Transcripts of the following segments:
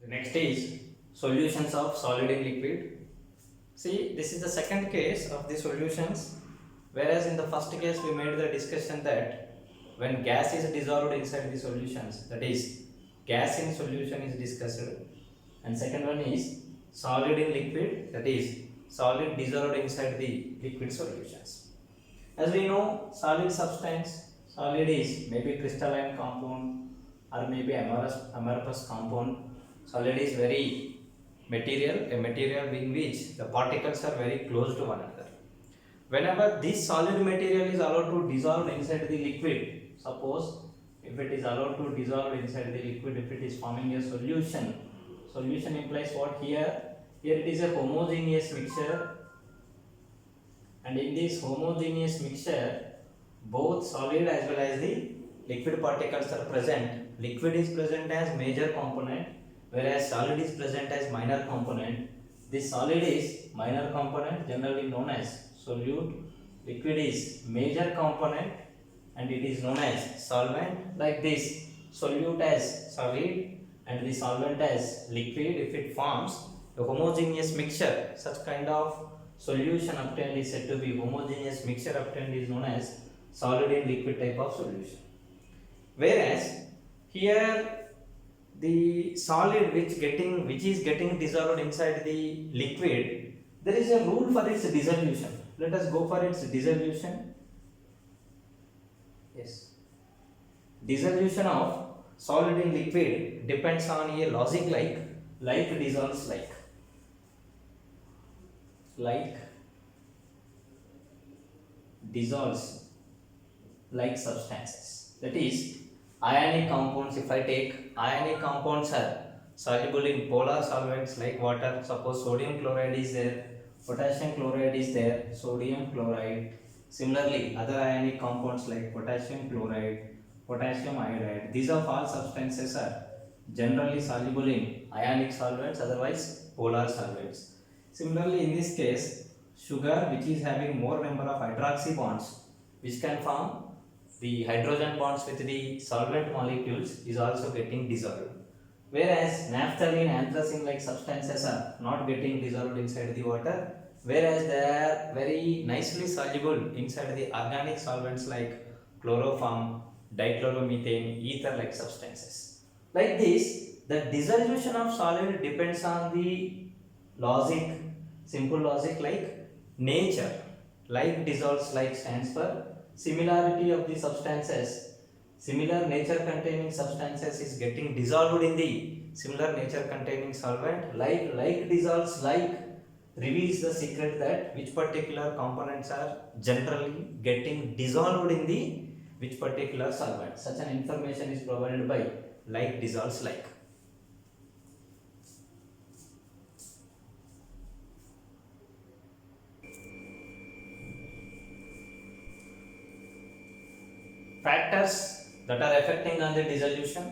Next is solutions of solid in liquid. See, this is the second case of the solutions, whereas in the first case we made the discussion that when gas is dissolved inside the solutions, that is gas in solution is discussed, and second one is solid in liquid, that is solid dissolved inside the liquid solutions. As we know, solid substance, solid is maybe crystalline compound or maybe amorphous compound. Solid is very material, a material in which the particles are very close to one another. Whenever this solid material is allowed to dissolve inside the liquid, suppose if it is allowed to dissolve inside the liquid, if it is forming a solution, solution implies what here? Here it is a homogeneous mixture, and in this homogeneous mixture both solid as well as the liquid particles are present. Liquid is present as major component, whereas solid is present as minor component. This solid is minor component, generally known as solute. Liquid is major component and it is known as solvent. Like this, solute as solid and the solvent as liquid. If it forms a homogeneous mixture, such kind of solution obtained is said to be homogeneous mixture obtained is known as solid in liquid type of solution. Whereas here the solid which is getting dissolved inside the liquid, there is a rule for its dissolution. Let us go for its dissolution. Yes, dissolution of solid in liquid depends on a logic like dissolves like dissolves like substances. That is, ionic compounds, if I take ionic compounds are soluble in polar solvents like water. Suppose sodium chloride is there, potassium chloride is there, sodium chloride. Similarly, other ionic compounds like potassium chloride, potassium iodide, these of all substances are generally soluble in ionic solvents, otherwise polar solvents. Similarly, in this case, sugar which is having more number of hydroxy bonds which can form the hydrogen bonds with the solvent molecules is also getting dissolved. Whereas naphthalene, anthracene like substances are not getting dissolved inside the water, whereas they are very nicely soluble inside the organic solvents like chloroform, dichloromethane, ether like substances. Like this, the dissolution of solid depends on the logic, simple logic like nature. Like dissolves like stands for similarity of the substances. Similar nature containing substances is getting dissolved in the similar nature containing solvent. Like dissolves like reveals the secret that which particular components are generally getting dissolved in the which particular solvent. Such an information is provided by like dissolves like. Factors that are affecting on the dissolution.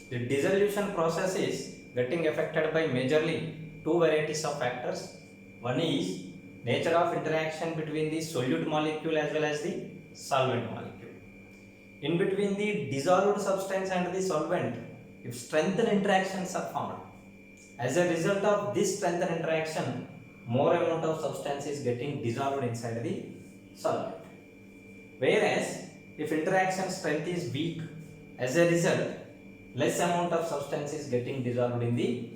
The dissolution process is getting affected by majorly two varieties of factors. One is nature of interaction between the solute molecule as well as the solvent molecule. In between the dissolved substance and the solvent, if strengthened interactions are formed, as a result of this strengthened interaction, more amount of substance is getting dissolved inside the solvent. Whereas if interaction strength is weak, as a result, less amount of substance is getting dissolved in the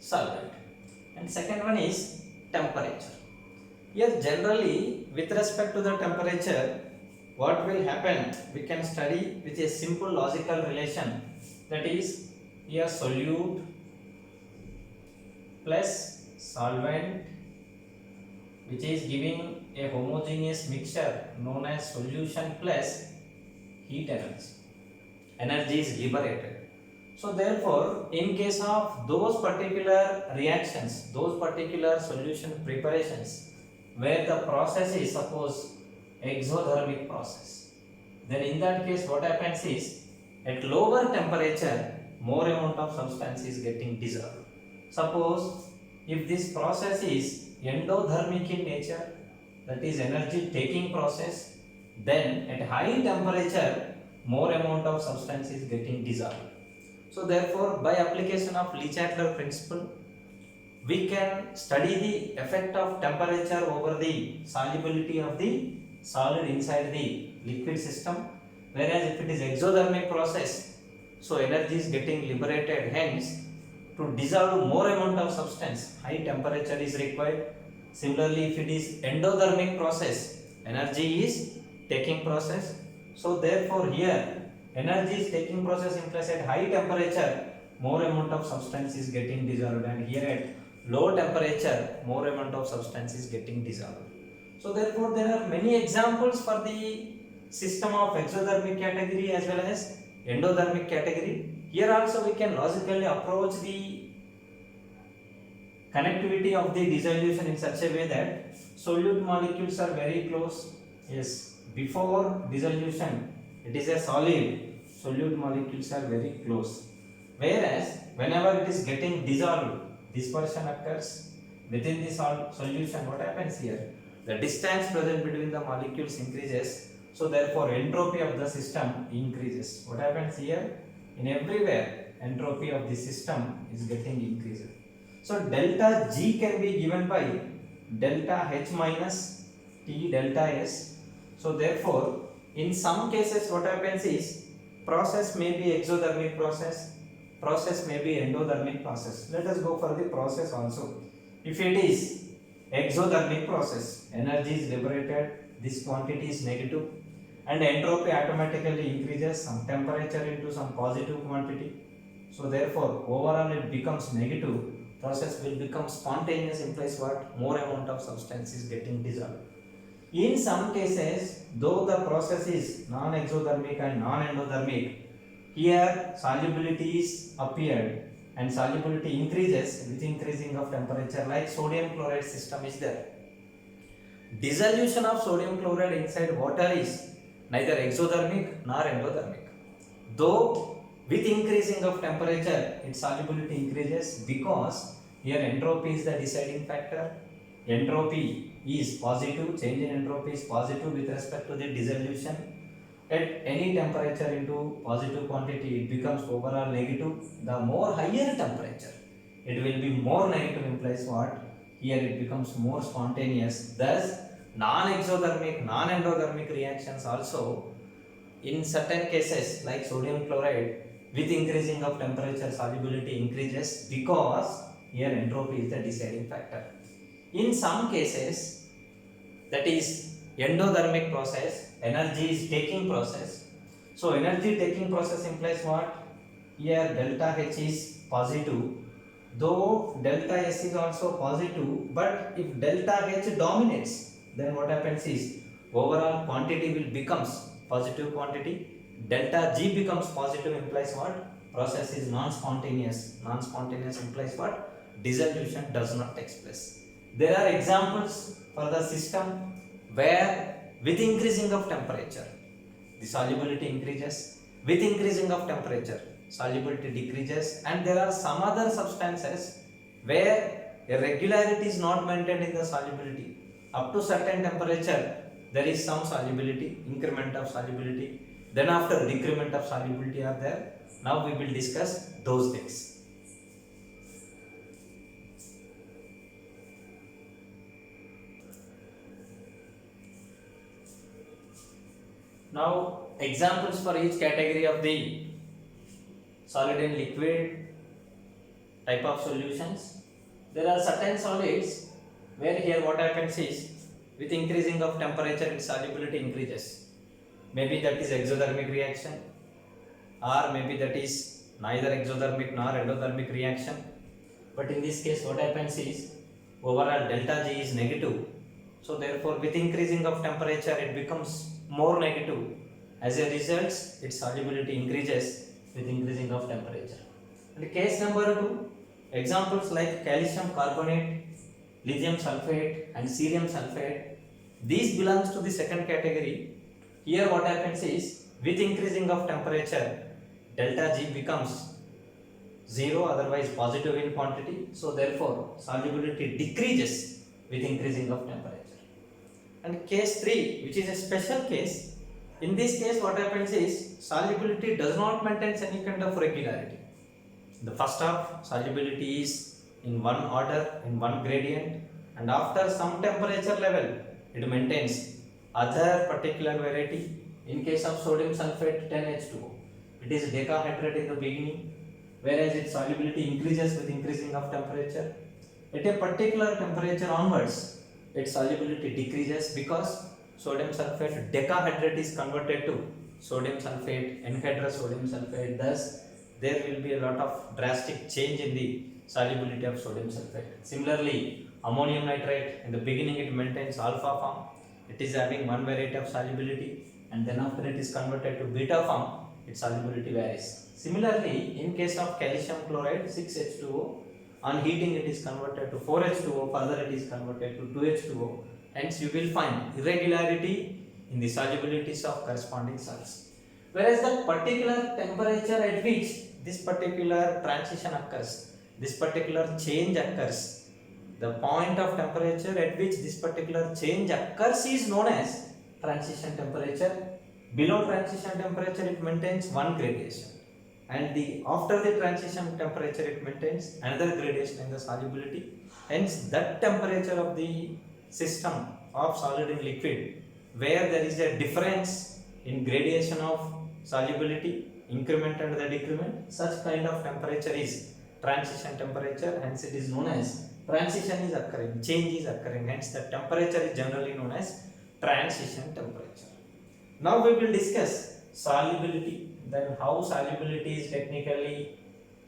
solvent. And second one is temperature. Here generally with respect to the temperature, what will happen, we can study with a simple logical relation, that is here solute plus solvent which is giving a homogeneous mixture known as solution plus heat energy. Energy is liberated. So therefore, in case of those particular reactions, those particular solution preparations where the process is suppose exothermic process, then in that case what happens is at lower temperature more amount of substance is getting dissolved. Suppose if this process is endothermic in nature, that is energy taking process, then at high temperature more amount of substance is getting dissolved. So therefore, by application of Le-Chatler principle, we can study the effect of temperature over the solubility of the solid inside the liquid system. Whereas if it is exothermic process, so energy is getting liberated, hence to dissolve more amount of substance, high temperature is required. Similarly, if it is endothermic process, energy is taking process. So therefore here energy is taking process implies at high temperature more amount of substance is getting dissolved, and here at low temperature more amount of substance is getting dissolved. So therefore there are many examples for the system of exothermic category as well as endothermic category. Here also we can logically approach the connectivity of the dissolution in such a way that solute molecules are very close. Yes, before dissolution it is a solid, solute molecules are very close. Whereas whenever it is getting dissolved, dispersion occurs within the solution. What happens here? The distance present between the molecules increases, so therefore entropy of the system increases. What happens here? In everywhere entropy of the system is getting increased. So delta G can be given by delta H minus T delta S. So therefore in some cases what happens is process may be exothermic process, process may be endothermic process. Let us go for the process also. If it is exothermic process, energy is liberated, this quantity is negative, and entropy automatically increases some temperature into some positive quantity. So therefore overall it becomes negative, process will become spontaneous, implies what? More amount of substance is getting dissolved. In some cases, though the process is non-exothermic and non-endothermic, here solubility is appeared and solubility increases with increasing of temperature, like sodium chloride system is there. Dissolution of sodium chloride inside water is neither exothermic nor endothermic. Though with increasing of temperature its solubility increases, because here entropy is the deciding factor. Entropy is positive, change in entropy is positive with respect to the dissolution. At any temperature into positive quantity it becomes overall negative. The more higher temperature it will be more negative, implies what? Here it becomes more spontaneous. Thus non-exothermic, non-endothermic reactions also in certain cases like sodium chloride, with increasing of temperature solubility increases, because here entropy is the deciding factor. In some cases, that is endothermic process, energy is taking process. So energy taking process implies what? Here delta H is positive, though delta S is also positive, but if delta H dominates, then what happens is overall quantity will becomes positive quantity. Delta G becomes positive, implies what? Process is non-spontaneous. Non-spontaneous implies what? Dissolution does not take place. There are examples for the system where with increasing of temperature the solubility increases, with increasing of temperature solubility decreases, and there are some other substances where a regularity is not maintained in the solubility. Up to certain temperature there is some solubility, increment of solubility, then after decrement of solubility are there. Now we will discuss those things. Now examples for each category of the solid and liquid type of solutions. There are certain solids where here what happens is with increasing of temperature its solubility increases. Maybe that is exothermic reaction, or maybe that is neither exothermic nor endothermic reaction. But in this case what happens is overall delta G is negative. So therefore with increasing of temperature it becomes more negative. As a result its solubility increases with increasing of temperature. And case number 2, examples like calcium carbonate, lithium sulfate and cerium sulfate, these belongs to the second category. Here what happens is with increasing of temperature delta G becomes 0, otherwise positive in quantity. So therefore solubility decreases with increasing of temperature. And case 3, which is a special case, in this case what happens is solubility does not maintain any kind of regularity. the first half solubility is in one order, in one gradient, and after some temperature level it maintains other particular variety. In case of sodium sulfate 10H2O, it is decahydrate in the beginning, whereas its solubility increases with increasing of temperature. At a particular temperature onwards, its solubility decreases because sodium sulfate decahydrate is converted to sodium sulfate, anhydrous sodium sulfate. Thus, there will be a lot of drastic change in the solubility of sodium sulfate. Similarly, ammonium nitrate, in the beginning it maintains alpha form, it is having one variety of solubility, and then after it is converted to beta form, its solubility varies. Similarly, in case of calcium chloride 6H2O, on heating it is converted to 4H2O, further it is converted to 2H2O. Hence you will find irregularity in the solubilities of corresponding salts. Whereas the particular temperature at which this particular transition occurs, this particular change occurs, the point of temperature at which this particular change occurs is known as transition temperature. Below transition temperature it maintains one gradation, and the after the transition temperature it maintains another gradation in the solubility. Hence that temperature of the system of solid and liquid where there is a difference in gradation of solubility, increment and the decrement, such kind of temperature is transition temperature. Hence it is known as transition is occurring, change is occurring, hence the temperature is generally known as transition temperature. Now we will discuss solubility, then how solubility is technically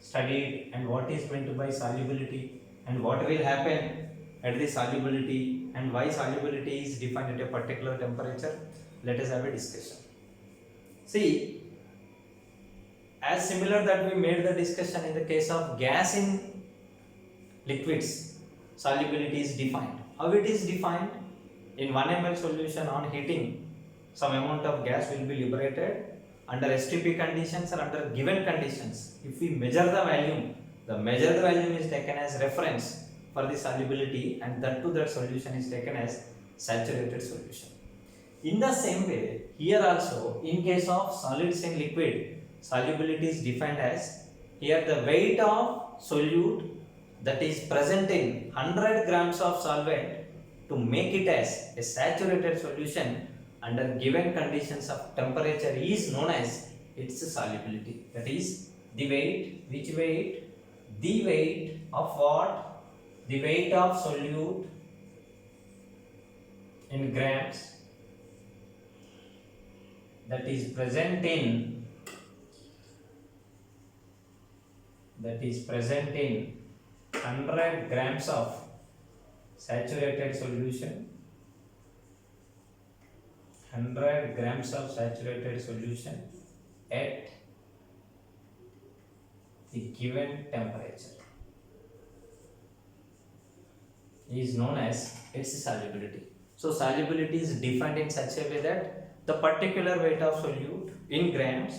studied and what is meant by solubility and what will happen at the solubility and why solubility is defined at a particular temperature. Let us have a discussion. See, as similar that we made the discussion in the case of gas in liquids, solubility is defined. How it is defined? In 1 ml solution on heating, some amount of gas will be liberated under STP conditions or under given conditions. If we measure the measured volume is taken as reference for the solubility, and that too that solution is taken as saturated solution. In the same way, here also in case of solids in liquid, solubility is defined as, here the weight of solute that is present in 100 grams of solvent to make it as a saturated solution under given conditions of temperature is known as its solubility. That is the weight, which weight? The weight of what? The weight of solute in grams that is present in 100 grams of saturated solution, 100 grams of saturated solution at the given temperature is known as its solubility. So solubility is defined in such a way that the particular weight of solute in grams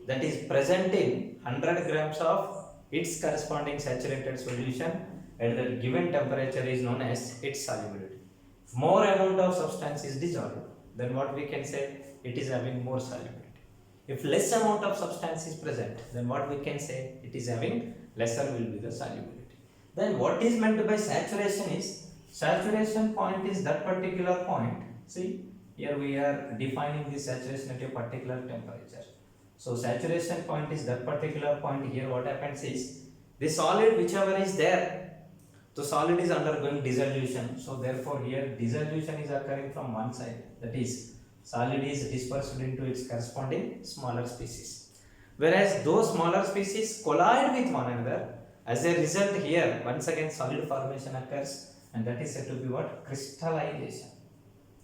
that is present in 100 grams of its corresponding saturated solution at the given temperature is known as its solubility. If more amount of substance is dissolved, then what we can say? It is having more solubility. If less amount of substance is present, then what we can say? It is having lesser will be the solubility. Then what is meant by saturation is, saturation point is that particular point. See, here we are defining the saturation at a particular temperature. So saturation point is that particular point. Here what happens is, the solid whichever is there, the solid is undergoing dissolution. So therefore here dissolution is occurring from one side, that is solid is dispersed into its corresponding smaller species. Whereas those smaller species collide with one another. As a result here once again solid formation occurs, and that is said to be what? Crystallization.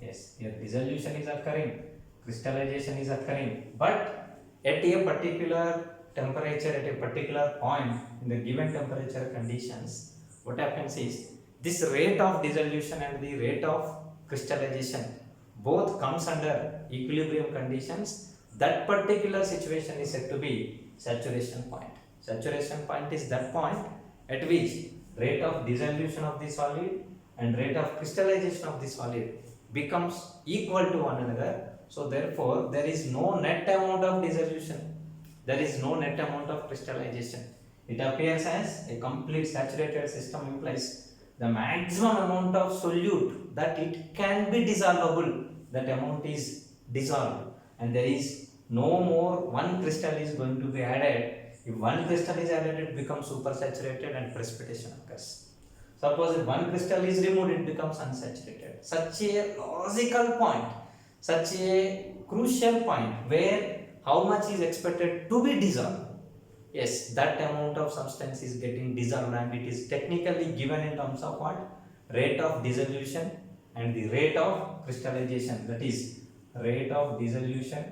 Yes, here dissolution is occurring, crystallization is occurring, but at a particular temperature, at a particular point in the given temperature conditions, what happens is this rate of dissolution and the rate of crystallization both comes under equilibrium conditions. That particular situation is said to be saturation point. Saturation point is that point at which rate of dissolution of the solid and rate of crystallization of the solid becomes equal to one another. So therefore there is no net amount of dissolution, there is no net amount of crystallization. It appears as a complete saturated system implies the maximum amount of solute that it can be dissolvable, that amount is dissolved, and there is no more one crystal is going to be added. If one crystal is added, it becomes supersaturated and precipitation occurs. Suppose if one crystal is removed, it becomes unsaturated. Such a logical point, such a crucial point where how much is expected to be dissolved. Yes, that amount of substance is getting dissolved, and it is technically given in terms of what? Rate of dissolution and the rate of crystallization. That is, rate of dissolution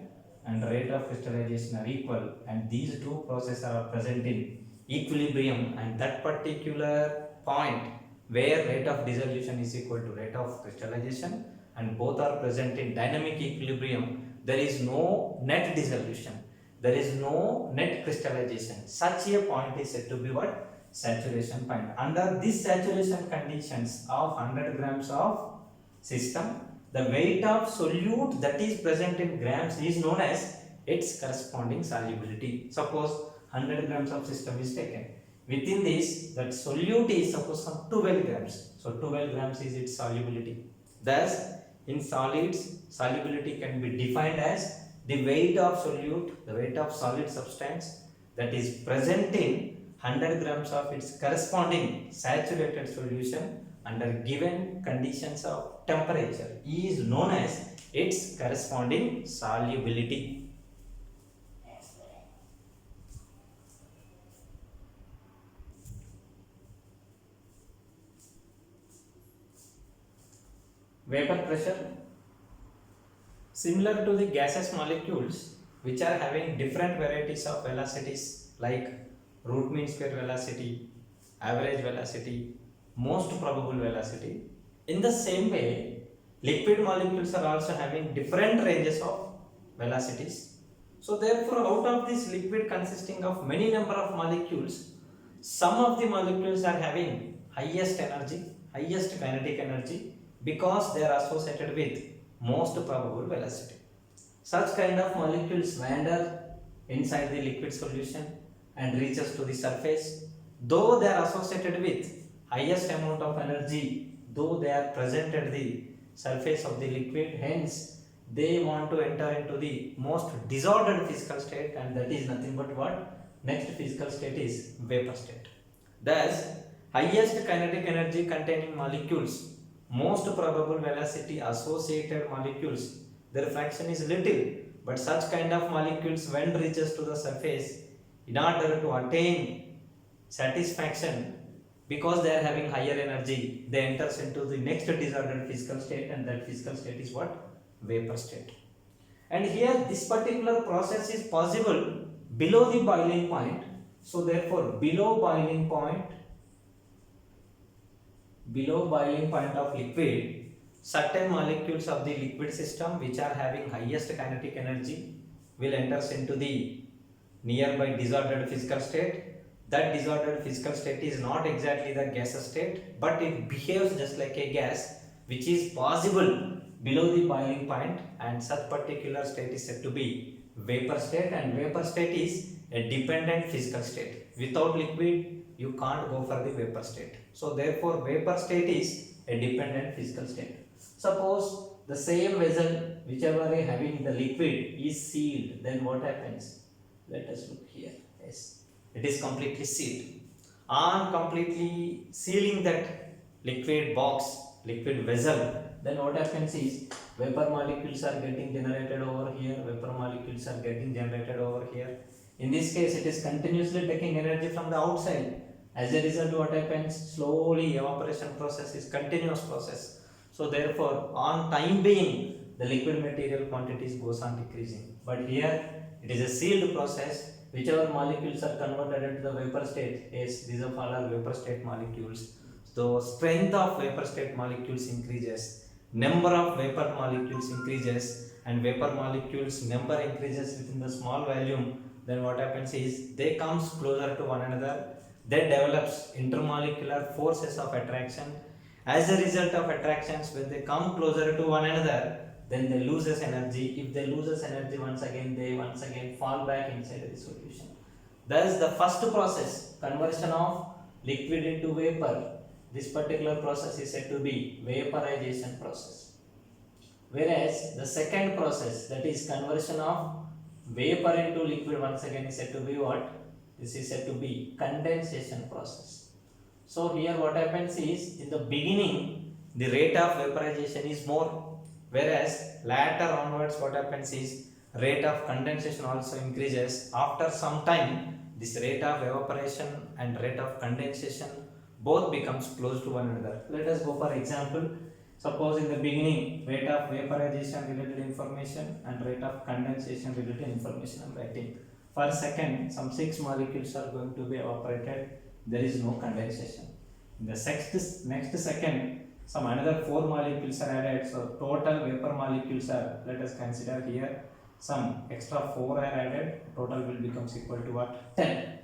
and rate of crystallization are equal, and these two processes are present in equilibrium, and that particular point where rate of dissolution is equal to rate of crystallization and both are present in dynamic equilibrium, there is no net dissolution, there is no net crystallization. Such a point is said to be what? Saturation point. Under this saturation conditions of 100 grams of system, the weight of solute that is present in grams is known as its corresponding solubility. Suppose 100 grams of system is taken. Within this, that solute is suppose some 12 grams. So 12 grams is its solubility. Thus, in solids, solubility can be defined as the weight of solute, the weight of solid substance that is present in 100 grams of its corresponding saturated solution under given conditions of temperature is known as its corresponding solubility. Vapor pressure. Similar to the gaseous molecules which are having different varieties of velocities like root mean square velocity, average velocity, most probable velocity. In the same way, liquid molecules are also having different ranges of velocities. So therefore, out of this liquid consisting of many number of molecules, some of the molecules are having highest energy, highest kinetic energy, because they are associated with most probable velocity. Such kind of molecules wander inside the liquid solution and reaches to the surface. Though they are associated with highest amount of energy, though they are present at the surface of the liquid, hence they want to enter into the most disordered physical state, and that is nothing but what? Next physical state is vapor state. Thus, highest kinetic energy containing molecules, most probable velocity associated molecules, their fraction is little, but such kind of molecules when reaches to the surface, in order to attain satisfaction, because they are having higher energy, they enters into the next disordered physical state, and that physical state is what? Vapor state. And here this particular process is possible below the boiling point. So therefore below boiling point of liquid, certain molecules of the liquid system which are having highest kinetic energy will enters into the nearby disordered physical state. That disordered physical state is not exactly the gaseous state, but it behaves just like a gas, which is possible below the boiling point, and such particular state is said to be vapor state, and vapor state is a dependent physical state. Without liquid, you can't go for the vapor state. So therefore vapor state is a dependent physical state. Suppose the same vessel whichever is having the liquid is sealed, then what happens? Let us look here. Yes, it is completely sealed. On completely sealing that liquid box, liquid vessel, then what happens is vapor molecules are getting generated over here, vapor molecules are getting generated over here. In this case, it is continuously taking energy from the outside. As a result, what happens? Slowly evaporation process is continuous process. So therefore, on time being, the liquid material quantities goes on decreasing. But here, it is a sealed process. Whichever molecules are converted into the vapor state, yes, these are all vapor state molecules. So strength of vapor state molecules increases, number of vapor molecules increases, and vapor molecules number increases within the small volume. Then what happens is they comes closer to one another. They develops intermolecular forces of attraction. As a result of attractions, when they come closer to one another, then they loses energy. If they loses energy, once again they fall back inside the solution. Thus, the first process, conversion of liquid into vapor, this particular process is said to be vaporization process. Whereas the second process, that is conversion of vapor into liquid, once again is said to be what? This is said to be condensation process. So here what happens is, in the beginning the rate of vaporization is more, whereas later onwards what happens is rate of condensation also increases. After some time this rate of evaporation and rate of condensation both becomes close to one another. Let us go for example. Suppose in the beginning rate of vaporization related information and rate of condensation related information I am writing. For second, some 6 molecules are going to be evaporated. There is no condensation. In the next second, some another 4 molecules are added. So total vapor molecules are, let us consider here, some extra 4 are added. Total will becomes equal to what? 10.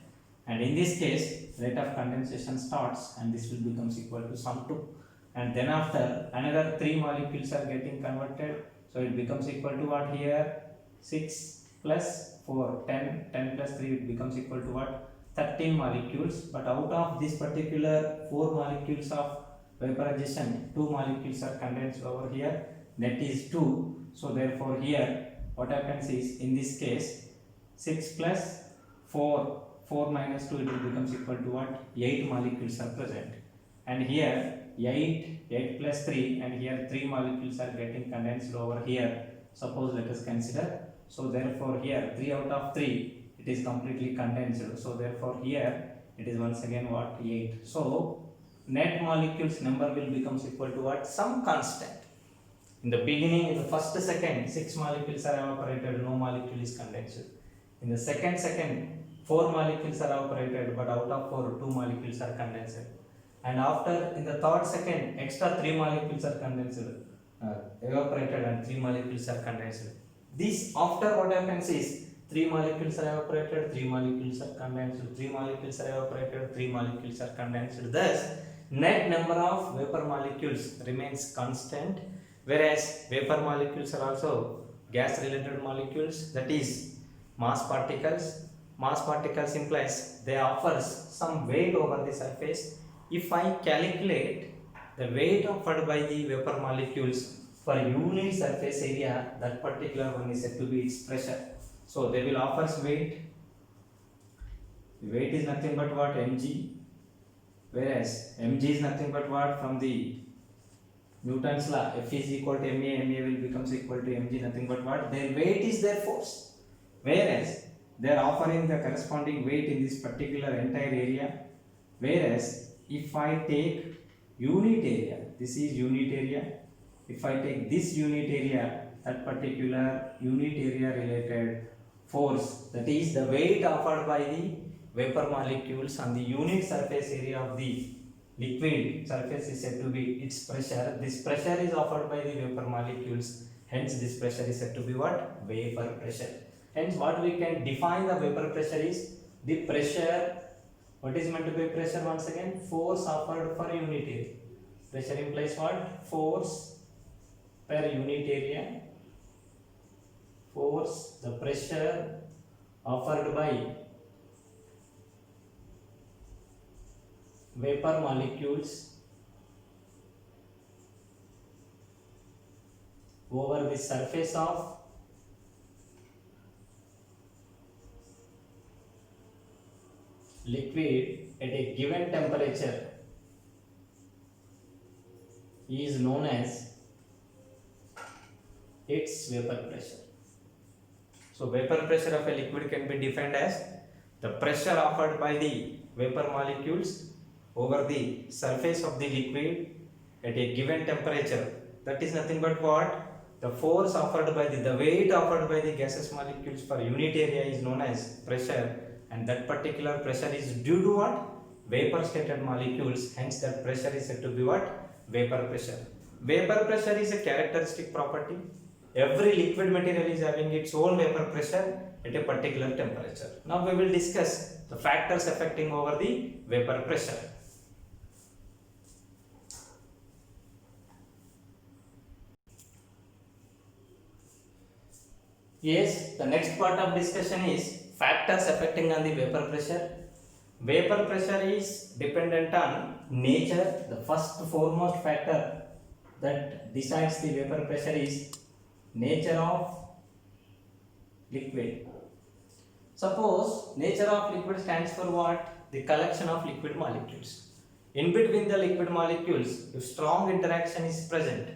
And in this case, rate of condensation starts, and this will becomes equal to some 2. And then after, another 3 molecules are getting converted. So it becomes equal to what here? 6 plus 4, 10, 10 plus 3, it becomes equal to what? 13 molecules. But out of this particular 4 molecules of vaporization, 2 molecules are condensed over here. Net is 2. So therefore here, what happens is, in this case, 6 plus 4, 4 minus 2, it will becomes equal to what? 8 molecules are present. And here 8 plus 3, and here 3 molecules are getting condensed over here. Suppose let us consider. So therefore here 3 out of 3, it is completely condensed. So therefore here it is once again what? 8. So net molecules number will becomes equal to what? Some constant. In the beginning, in the first second, 6 molecules are evaporated, no molecule is condensed. In the second, 4 molecules are evaporated, but out of 4, 2 molecules are condensed. And after, in the third second, extra 3 molecules are condensed, evaporated, and 3 molecules are condensed. This, after what happens is, 3 molecules are evaporated, 3 molecules are condensed, 3 molecules are evaporated, 3 molecules are condensed. Thus, net number of vapor molecules remains constant, whereas vapor molecules are also gas related molecules, that is mass particles. Mass particles implies they offers some weight over the surface. If I calculate the weight offered by the vapor molecules for unit surface area, that particular one is said to be its pressure. So they will offers weight. Weight is nothing but what? Mg. Whereas mg is nothing but what? From the Newton's law, F is equal to ma, ma will becomes equal to mg, nothing but what? Their weight is their force. Whereas they are offering the corresponding weight in this particular entire area. Whereas if I take unit area, this is unit area. If I take this unit area, that particular unit area related force, that is the weight offered by the vapor molecules on the unit surface area of the liquid surface is said to be its pressure. This pressure is offered by the vapor molecules, hence this pressure is said to be what? Vapor pressure. Hence what we can define the vapor pressure is the pressure. What is meant to be pressure? Once again, force offered per unit area. Pressure implies what? Force per unit area. Force, the pressure offered by vapor molecules over the surface of liquid at a given temperature is known as its vapor pressure. So vapor pressure of a liquid can be defined as the pressure offered by the vapor molecules over the surface of the liquid at a given temperature. That is nothing but what? The force offered by the weight offered by the gaseous molecules per unit area is known as pressure, and that particular pressure is due to what? Vapor stated molecules, hence that pressure is said to be what? Vapor pressure. Vapor pressure is a characteristic property. Every liquid material is having its own vapor pressure at a particular temperature. Now we will discuss the factors affecting over the vapor pressure. Yes, the next part of discussion is factors affecting on the vapor pressure. Vapor pressure is dependent on nature. The first foremost factor that decides the vapor pressure is nature of liquid. Suppose nature of liquid stands for what? The collection of liquid molecules. In between the liquid molecules, if strong interaction is present,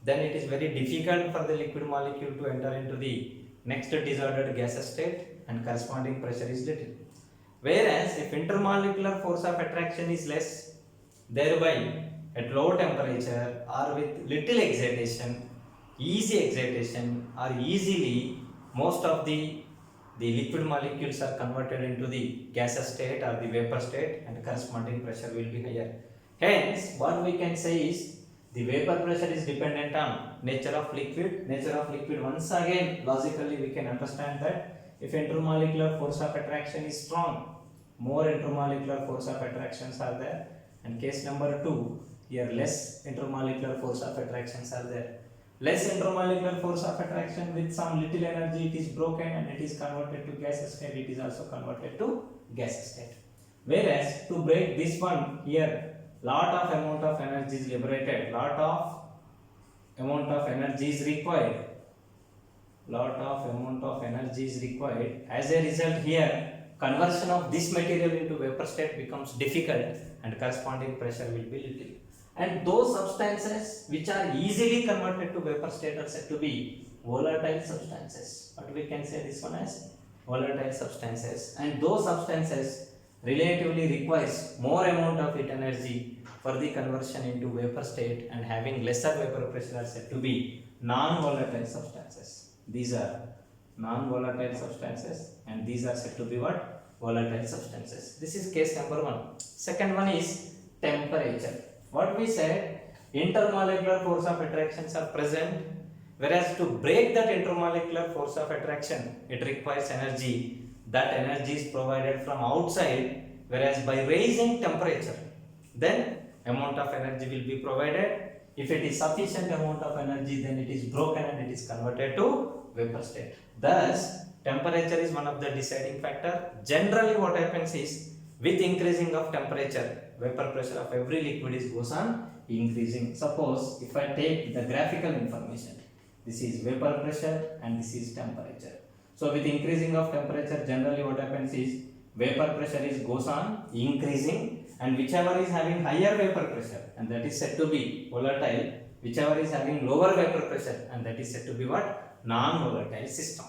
then it is very difficult for the liquid molecule to enter into the next disordered gaseous state and corresponding pressure is little. Whereas if intermolecular force of attraction is less, thereby at low temperature or with little excitation, easy excitation or easily most of the liquid molecules are converted into the gaseous state or the vapor state and corresponding pressure will be higher. Hence, what we can say is the vapor pressure is dependent on nature of liquid. Nature of liquid, once again, logically we can understand that if intermolecular force of attraction is strong, more intermolecular force of attractions are there. And case number 2, here less intermolecular force of attractions are there. Less intermolecular force of attraction with some little energy, it is broken and it is converted to gaseous state. It is also converted to gaseous state. Whereas to break this one here, lot of amount of energy is liberated, lot of amount of energy is required. Lot of amount of energy is required. As a result here, conversion of this material into vapor state becomes difficult and corresponding pressure will be little. And those substances which are easily converted to vapor state are said to be volatile substances. But we can say this one as volatile substances. And those substances relatively requires more amount of heat energy for the conversion into vapor state and having lesser vapor pressure are said to be non-volatile substances. These are non-volatile substances and these are said to be what? Volatile substances. This is case number 1. Second one is temperature. What we said, intermolecular force of attractions are present, whereas to break that intermolecular force of attraction, it requires energy. That energy is provided from outside, whereas by raising temperature, then amount of energy will be provided. If it is sufficient amount of energy, then it is broken and it is converted to vapor state. Thus, temperature is one of the deciding factor. Generally, what happens is, with increasing of temperature, vapor pressure of every liquid goes on increasing. Suppose if I take the graphical information, this is vapor pressure and this is temperature. So with increasing of temperature, generally what happens is vapor pressure goes on increasing, and whichever is having higher vapor pressure and that is said to be volatile, whichever is having lower vapor pressure and that is said to be what? Non-volatile system.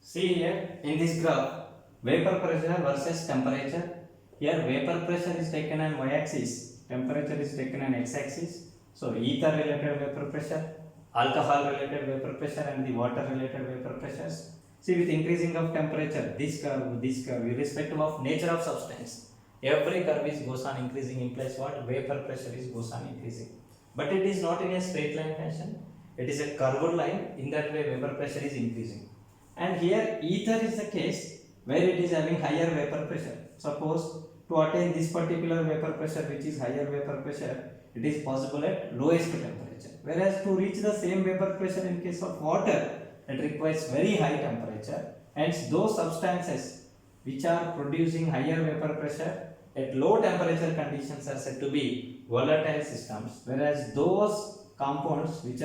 See here in this graph, vapor pressure versus temperature. Here vapor pressure is taken on y-axis, temperature is taken on x-axis. So ether related vapor pressure, alcohol related vapor pressure and the water related vapor pressures. See, with increasing of temperature, this curve, irrespective of nature of substance, every curve goes on increasing implies what? Vapor pressure goes on increasing. But it is not in a straight line fashion. It is a curved line. In that way, vapor pressure is increasing. And here ether is the case where it is having higher vapor pressure. Suppose to attain this particular vapor pressure, which is higher vapor pressure, it is possible at lowest temperature. Whereas to reach the same vapor pressure in case of water, it requires very high temperature. Hence, those substances which are producing higher vapor pressure at low temperature conditions are said to be volatile systems. Whereas those compounds which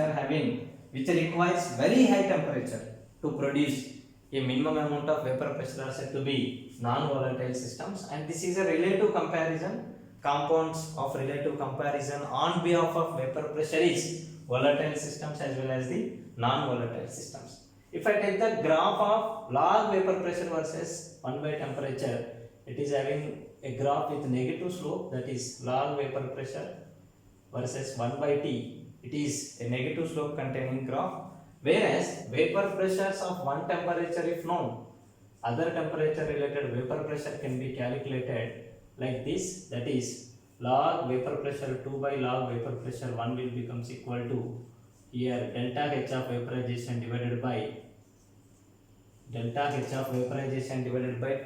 requires very high temperature to produce a minimum amount of vapor pressure are said to be non-volatile systems. And this is a relative comparison. Compounds of relative comparison on behalf of vapor pressure is volatile systems as well as the non-volatile systems. If I take the graph of log vapor pressure versus 1 by temperature, it is having a graph with negative slope, that is log vapor pressure versus 1 by T. It is a negative slope containing graph. Whereas vapor pressures of one temperature if known, other temperature related vapor pressure can be calculated like this, that is log vapor pressure 2 by log vapor pressure 1 will becomes equal to here delta H of vaporization divided by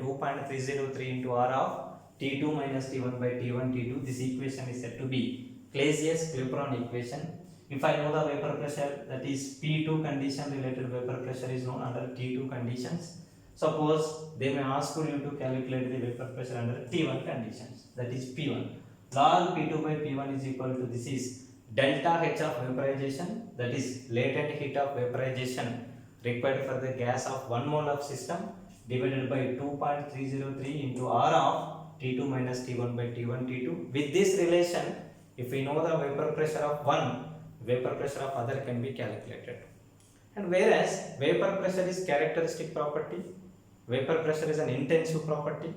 2.303 into R of T2 minus T1 by T1 T2. This equation is said to be Clausius-Clapeyron equation. If I know the vapor pressure, that is P2 condition related vapor pressure is known under T2 conditions. Suppose they may ask for you to calculate the vapor pressure under T1 conditions, that is P1. Log P2 by P1 is equal to, this is delta H of vaporization, that is latent heat of vaporization required for the gas of 1 mole of system, divided by 2.303 into R of T2 minus T1 by T1 T2. With this relation, if we know the vapor pressure of one, vapor pressure of other can be calculated. And whereas vapor pressure is characteristic property, vapor pressure is an intensive property.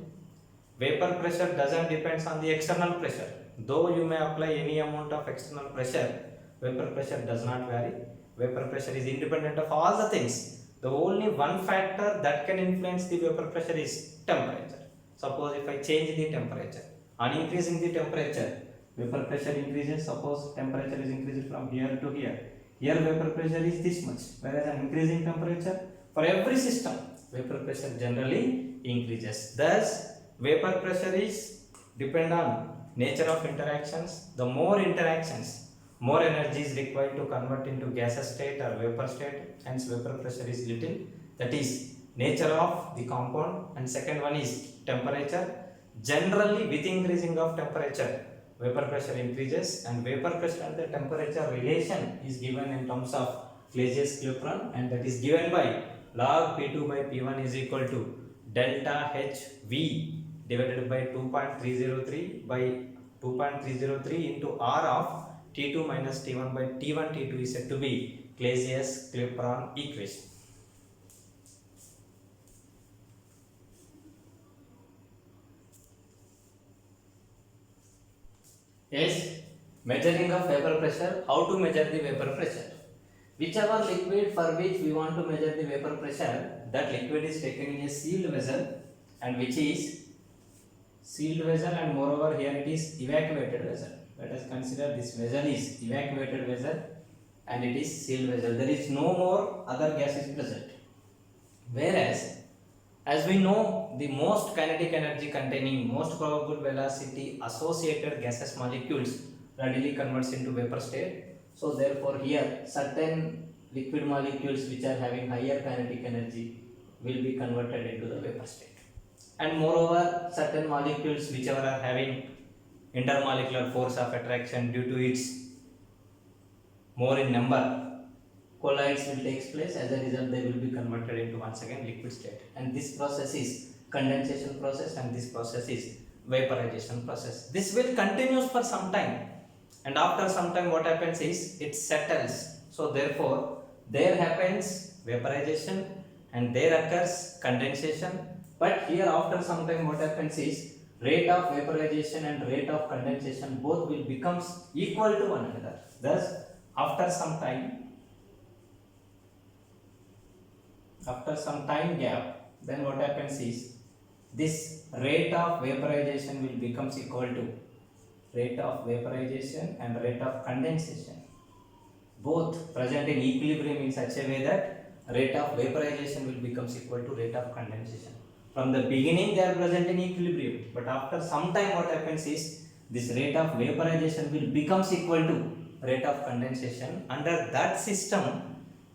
Vapor pressure doesn't depends on the external pressure. Though you may apply any amount of external pressure, vapor pressure does not vary. Vapor pressure is independent of all the things. The only one factor that can influence the vapor pressure is temperature. Suppose if I change the temperature, on increasing the temperature, vapor pressure increases. Suppose temperature is increased from here to here. Here vapor pressure is this much, whereas on increasing temperature, for every system, vapor pressure generally increases. Thus, vapor pressure is depend on nature of interactions. The more interactions, more energy is required to convert into gaseous state or vapor state, hence vapor pressure is little. That is nature of the compound. And second one is temperature. Generally with increasing of temperature, vapor pressure increases, and vapor pressure and the temperature relation is given in terms of Clausius-Clapeyron, and that is given by log P2 by P1 is equal to delta HV divided by 2.303 by 2.303 into R of T2 minus T1 by T1 T2 is said to be Clausius-Clapeyron equation. Yes, measuring of vapor pressure. How to measure the vapor pressure? Whichever liquid for which we want to measure the vapor pressure, that liquid is taken in a sealed vessel, and which is sealed vessel, and moreover here it is evacuated vessel. Let us consider this vessel is evacuated vessel and it is sealed vessel. There is no more other gas is present. Whereas, as we know, the most kinetic energy containing most probable velocity associated gaseous molecules readily converts into vapor state. So therefore here certain liquid molecules which are having higher kinetic energy will be converted into the vapor state. And moreover, certain molecules whichever are having intermolecular force of attraction due to its more in number, collides will take place. As a result, they will be converted into once again liquid state. And this process is condensation process, and this process is vaporization process. This will continue for some time, and after some time what happens is it settles. So therefore there happens vaporization and there occurs condensation. But here after some time what happens is rate of vaporization and rate of condensation both will becomes equal to one another. Thus after some time gap, then what happens is this rate of vaporization will becomes equal to rate of vaporization and rate of condensation, both present in equilibrium in such a way that rate of vaporization will becomes equal to rate of condensation. From the beginning they are present in equilibrium, but after some time what happens is this rate of vaporization will becomes equal to rate of condensation. Under that system,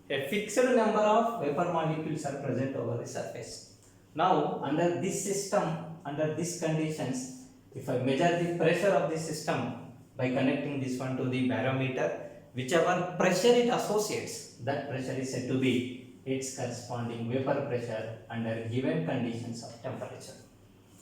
a fixed number of vapor molecules are present over the surface. Now under this system, under these conditions, if I measure the pressure of the system by connecting this one to the barometer, whichever pressure it associates, that pressure is said to be its corresponding vapor pressure under given conditions of temperature.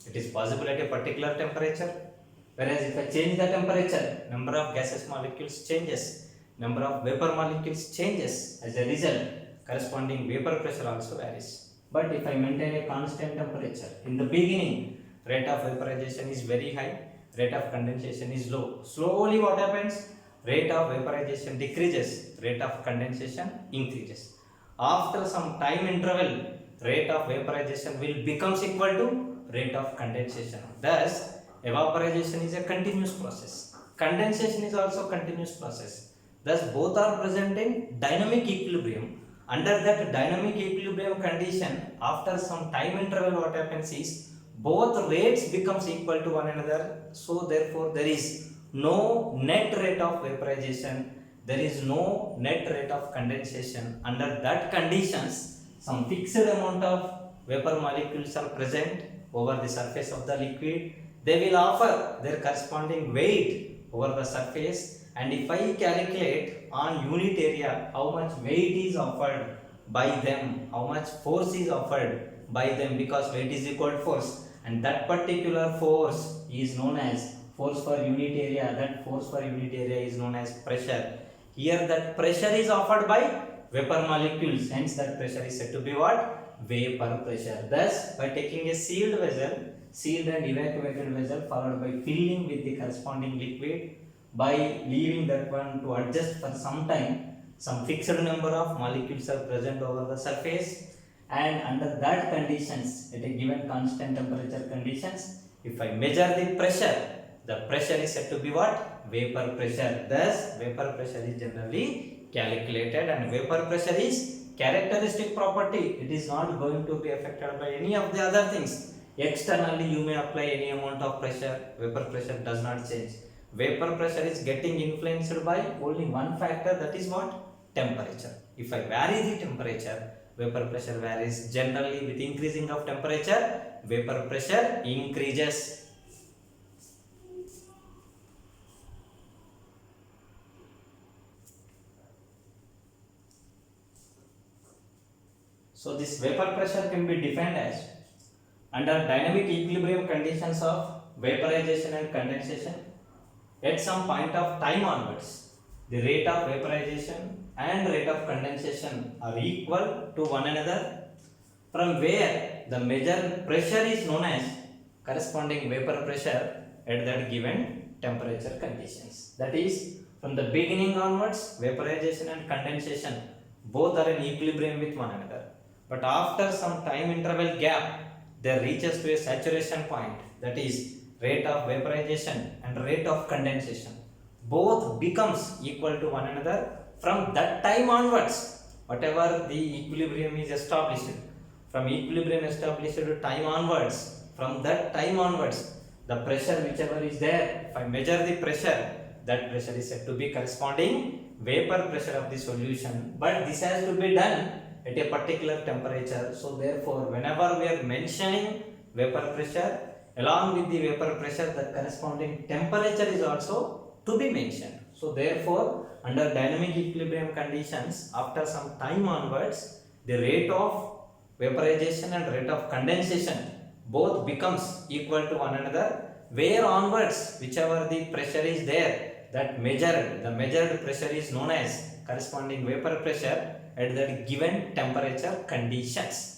It is possible at a particular temperature, whereas if I change the temperature, number of gaseous molecules changes, number of vapor molecules changes. As a result, corresponding vapor pressure also varies. But if I maintain a constant temperature, in the beginning rate of vaporization is very high, rate of condensation is low. Slowly what happens? Rate of vaporization decreases, rate of condensation increases. After some time interval, rate of vaporization will becomes equal to rate of condensation. Thus evaporization is a continuous process, condensation is also continuous process. Thus both are present in dynamic equilibrium. Under that dynamic equilibrium condition, after some time interval what happens is both rates becomes equal to one another. So therefore there is no net rate of vaporization, there is no net rate of condensation. Under that conditions, some fixed amount of vapor molecules are present over the surface of the liquid. They will offer their corresponding weight over the surface, and if I calculate on unit area how much weight is offered by them, how much force is offered by them, because weight is equal to force, and that particular force is known as force per unit area. That force per unit area is known as pressure. Here that pressure is offered by vapor molecules, hence that pressure is said to be what? Vapor pressure. Thus, by taking a sealed vessel, sealed and evacuated vessel, followed by filling with the corresponding liquid, by leaving that one to adjust for some time, some fixed number of molecules are present over the surface, and under that conditions, at a given constant temperature conditions, if I measure the pressure is said to be what? Vapor pressure. Thus, vapor pressure is generally calculated, and vapor pressure is characteristic property. It is not going to be affected by any of the other things. Externally, you may apply any amount of pressure, vapor pressure does not change. Vapor pressure is getting influenced by only one factor, that is what? Temperature. If I vary the temperature, vapor pressure varies. Generally, with increasing of temperature, vapor pressure increases. So this vapor pressure can be defined as under dynamic equilibrium conditions of vaporization and condensation, at some point of time onwards, the rate of vaporization and rate of condensation are equal to one another, from where the measured pressure is known as corresponding vapor pressure at that given temperature conditions. That is, from the beginning onwards, vaporization and condensation both are in equilibrium with one another. But after some time interval gap, they reaches to a saturation point, that is rate of vaporization and rate of condensation both becomes equal to one another. From that time onwards, whatever the equilibrium is established, from equilibrium established to time onwards, from that time onwards, the pressure whichever is there, if I measure the pressure, that pressure is said to be corresponding vapor pressure of the solution. But this has to be done at a particular temperature. So therefore, whenever we are mentioning vapor pressure, along with the vapor pressure, the corresponding temperature is also to be mentioned. So therefore, under dynamic equilibrium conditions, after some time onwards, the rate of vaporization and rate of condensation both becomes equal to one another, where onwards, whichever the pressure is there, that the measured pressure is known as corresponding vapor pressure at that given temperature conditions.